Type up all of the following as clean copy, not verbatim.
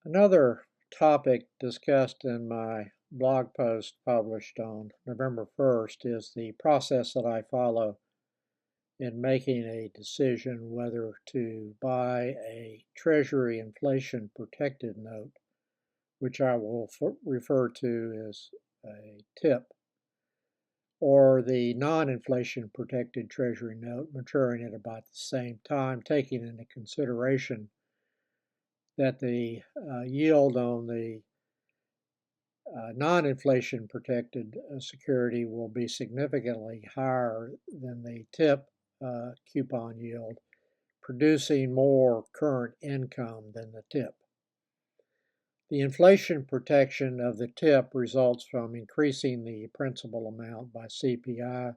Another topic discussed in my blog post published on November 1st is the process that I follow in making a decision whether to buy a Treasury Inflation Protected Note, which I will refer to as a TIP, or the non-inflation protected Treasury note maturing at about the same time, taking into consideration that the yield on the non-inflation protected security will be significantly higher than the TIP coupon yield, producing more current income than the TIP. The inflation protection of the TIP results from increasing the principal amount by CPI.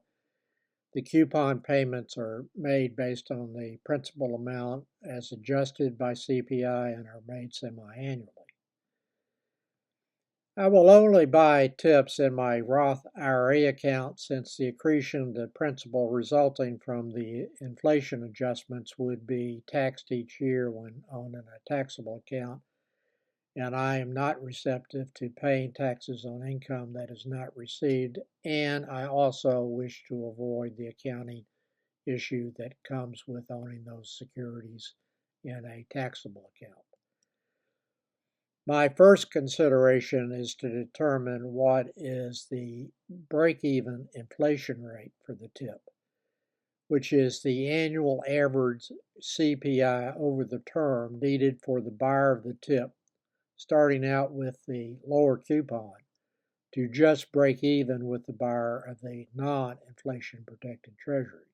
The coupon payments are made based on the principal amount as adjusted by CPI and are made semi-annually. I will only buy TIPS in my Roth IRA account since the accretion of the principal resulting from the inflation adjustments would be taxed each year when owned in a taxable account, and I am not receptive to paying taxes on income that is not received, and I also wish to avoid the accounting issue that comes with owning those securities in a taxable account. My first consideration is to determine what is the break-even inflation rate for the TIP, which is the annual average CPI over the term needed for the buyer of the TIP, starting out with the lower coupon, to just break even with the buyer of the non-inflation protected Treasury.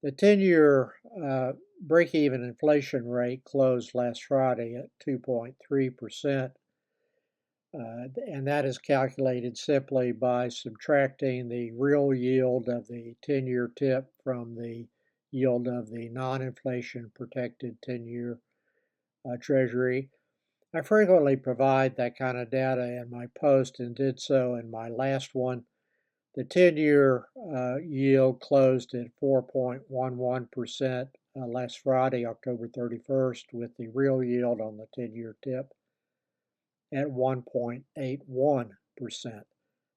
The 10-year break-even inflation rate closed last Friday at 2.3%, and that is calculated simply by subtracting the real yield of the 10-year TIP from the yield of the non-inflation protected 10-year Treasury. I frequently provide that kind of data in my post and did so in my last one. The 10-year yield closed at 4.11% last Friday, October 31st, with the real yield on the 10-year TIP at 1.81%.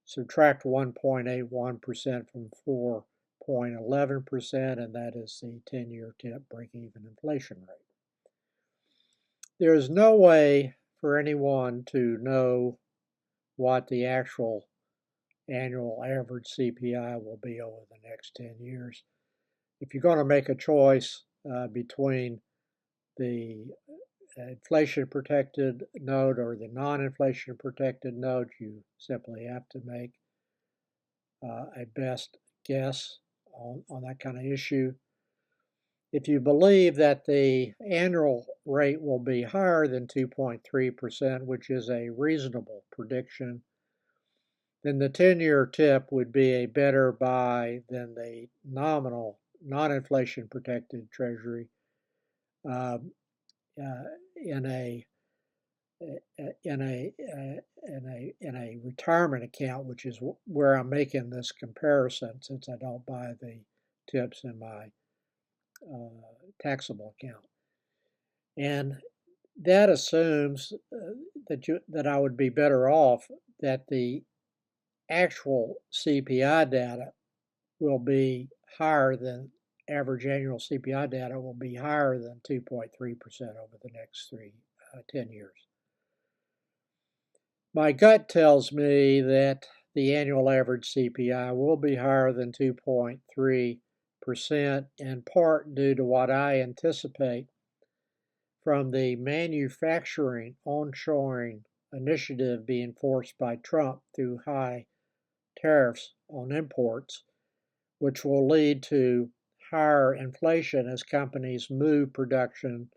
Subtract 1.81% from 4.11%, and that is the 10-year TIP break-even inflation rate. There is no way for anyone to know what the actual annual average CPI will be over the next 10 years. If you're going to make a choice between the inflation protected note or the non-inflation protected note, you simply have to make a best guess on that kind of issue. If you believe that the annual rate will be higher than 2.3%, which is a reasonable prediction, then the 10-year TIP would be a better buy than the nominal non-inflation protected Treasury in a retirement account, which is where I'm making this comparison since I don't buy the TIPS in my taxable account. And that assumes that I would be better off that the actual CPI data will be higher than average annual CPI data will be higher than 2.3% over the next 10 years. My gut tells me that the annual average CPI will be higher than 2.3%, in part due to what I anticipate from the manufacturing onshoring initiative being forced by Trump through high tariffs on imports, which will lead to higher inflation as companies move production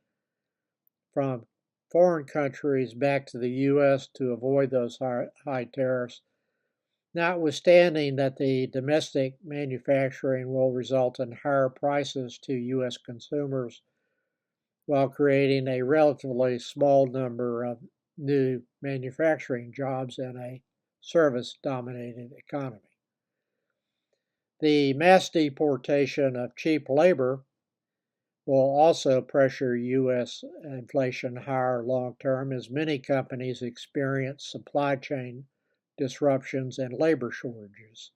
from foreign countries back to the U.S. to avoid those high tariffs, notwithstanding that the domestic manufacturing will result in higher prices to U.S. consumers while creating a relatively small number of new manufacturing jobs in a service-dominated economy. The mass deportation of cheap labor will also pressure U.S. inflation higher long term as many companies experience supply chain disruptions and labor shortages.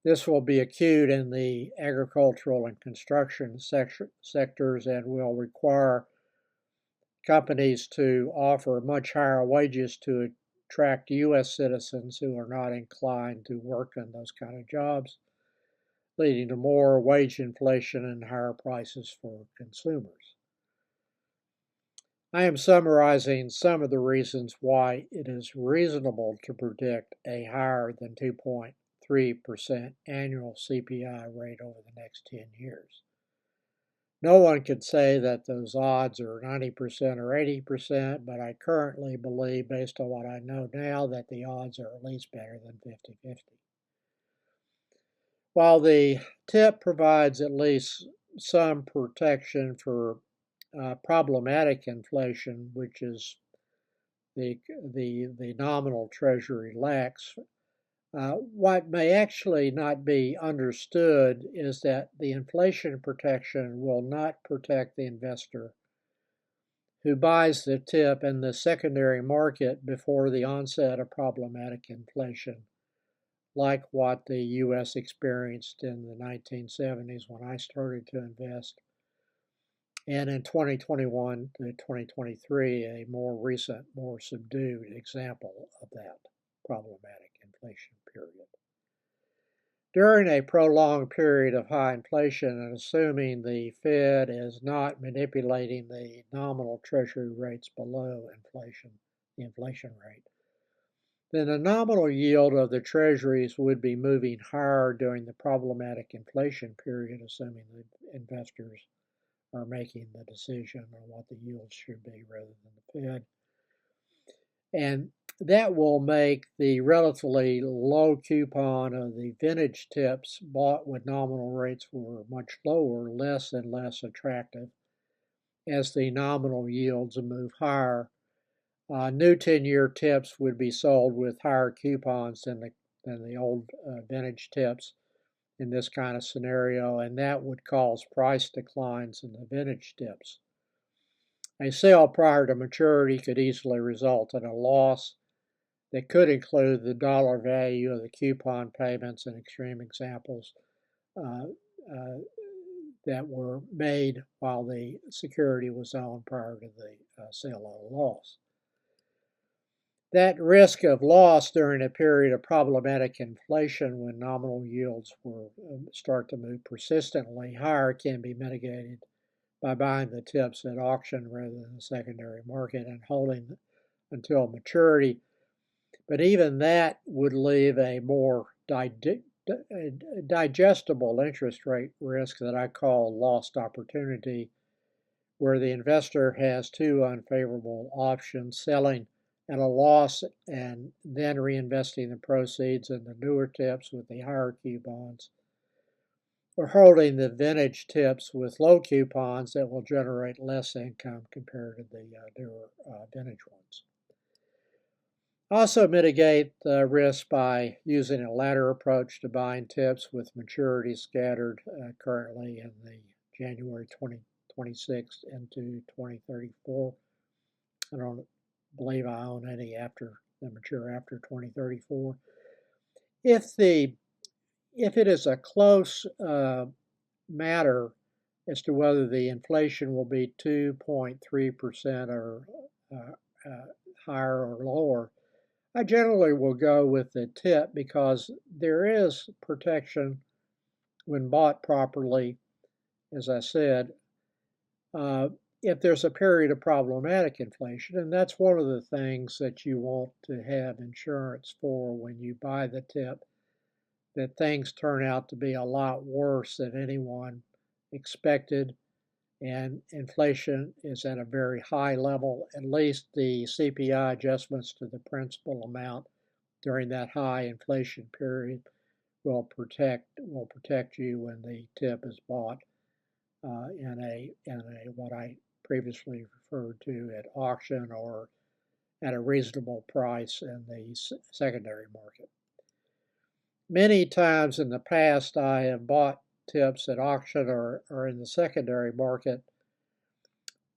This will be acute in the agricultural and construction sectors and will require companies to offer much higher wages to attract U.S. citizens who are not inclined to work in those kind of jobs, leading to more wage inflation and higher prices for consumers. I am summarizing some of the reasons why it is reasonable to predict a higher than 2.3% annual CPI rate over the next 10 years. No one could say that those odds are 90% or 80%, but I currently believe, based on what I know now, that the odds are at least better than 50-50. While the tip provides at least some protection for problematic inflation, which is the nominal Treasury lacks, what may actually not be understood is that the inflation protection will not protect the investor who buys the tip in the secondary market before the onset of problematic inflation, like what the U.S. experienced in the 1970s when I started to invest, and in 2021 to 2023, a more recent, more subdued example of that problematic inflation period. During a prolonged period of high inflation, and assuming the Fed is not manipulating the nominal Treasury rates below inflation, the inflation rate, then the nominal yield of the Treasuries would be moving higher during the problematic inflation period, assuming the investors are making the decision on what the yields should be rather than the Fed. And that will make the relatively low coupon of the vintage tips bought when nominal rates were much lower less and less attractive as the nominal yields move higher. New 10-year tips would be sold with higher coupons than the old vintage tips in this kind of scenario, and that would cause price declines in the vintage tips. A sale prior to maturity could easily result in a loss that could include the dollar value of the coupon payments in extreme examples that were made while the security was owned prior to the sale at a loss. That risk of loss during a period of problematic inflation when nominal yields start to move persistently higher can be mitigated by buying the tips at auction rather than the secondary market and holding until maturity. But even that would leave a more digestible interest rate risk that I call lost opportunity, where the investor has two unfavorable options: selling at a loss and then reinvesting the proceeds in the newer tips with the higher coupons, or holding the vintage tips with low coupons that will generate less income compared to the newer vintage ones. Also mitigate the risk by using a ladder approach to buying tips with maturities scattered currently in the January 2026 into 2034. I don't believe I own any after that mature after 2034. If it is a close matter as to whether the inflation will be 2.3% or higher or lower, I generally will go with the tip because there is protection when bought properly, as I said, if there's a period of problematic inflation. And that's one of the things that you want to have insurance for when you buy the tip, that things turn out to be a lot worse than anyone expected, and inflation is at a very high level. At least the CPI adjustments to the principal amount during that high inflation period will protect you when the tip is bought in a what I previously referred to at auction or at a reasonable price in the secondary market. Many times in the past, I have bought TIPS at auction or in the secondary market,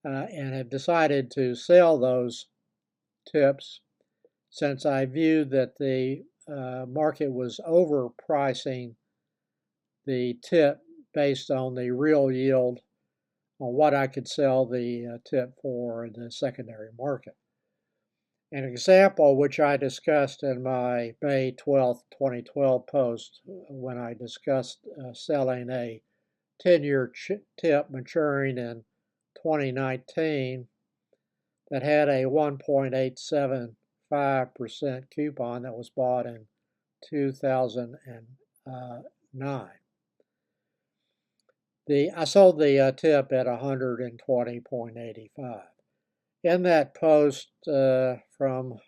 and have decided to sell those TIPS since I viewed that the market was overpricing the TIP based on the real yield on what I could sell the TIP for in the secondary market. An example which I discussed in my May 12th, 2012 post when I discussed selling a 10-year TIP maturing in 2019 that had a 1.875% coupon that was bought in 2009. I sold the TIP at 120.85. In that post from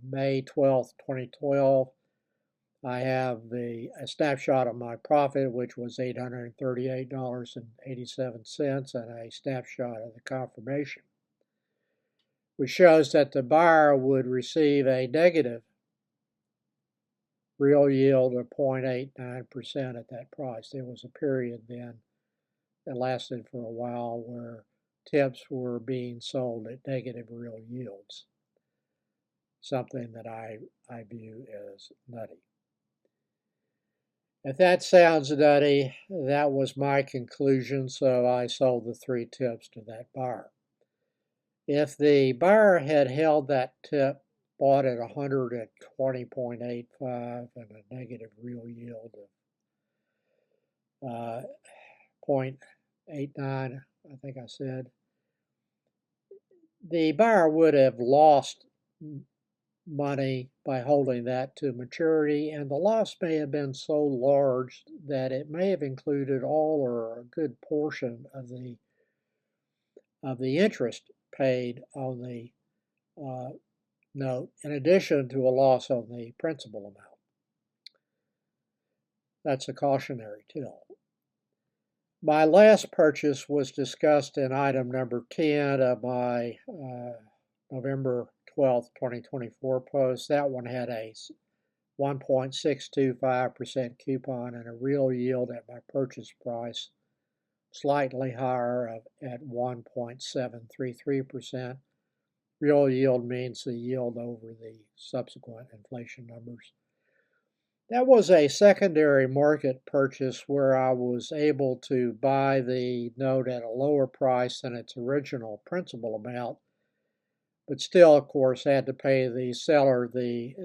May 12th, 2012, I have a snapshot of my profit, which was $838.87, and a snapshot of the confirmation, which shows that the buyer would receive a negative real yield of 0.89% at that price. There was a period then that lasted for a while where TIPS were being sold at negative real yields, something that I view as nutty. If that sounds nutty, that was my conclusion, so I sold the 3 TIPS to that buyer. If the buyer had held that TIP, bought at 120.85 and a negative real yield of 0.89, I think I said, the buyer would have lost money by holding that to maturity, and the loss may have been so large that it may have included all or a good portion of the interest paid on the note, in addition to a loss on the principal amount. That's a cautionary tale. My last purchase was discussed in item number 10 of my November 12th, 2024 post. That one had a 1.625% coupon and a real yield at my purchase price slightly higher at 1.733%. Real yield means the yield over the subsequent inflation numbers. That was a secondary market purchase where I was able to buy the note at a lower price than its original principal amount, but still, of course, had to pay the seller the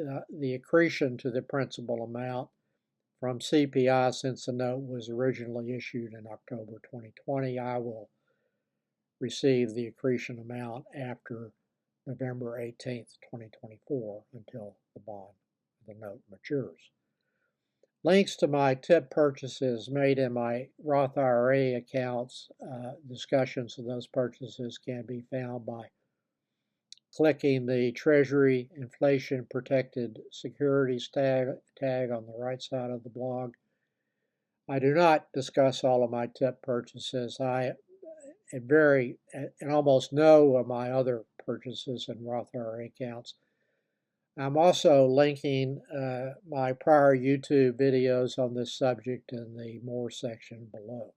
accretion to the principal amount from CPI since the note was originally issued in October 2020. I will receive the accretion amount after November 18th, 2024 until the note matures. Links to my TIP purchases made in my Roth IRA accounts, discussions of those purchases can be found by clicking the Treasury Inflation Protected Securities tag on the right side of the blog. I do not discuss all of my TIP purchases. I vary in almost no of my other purchases in Roth IRA accounts. I'm also linking my prior YouTube videos on this subject in the More section below.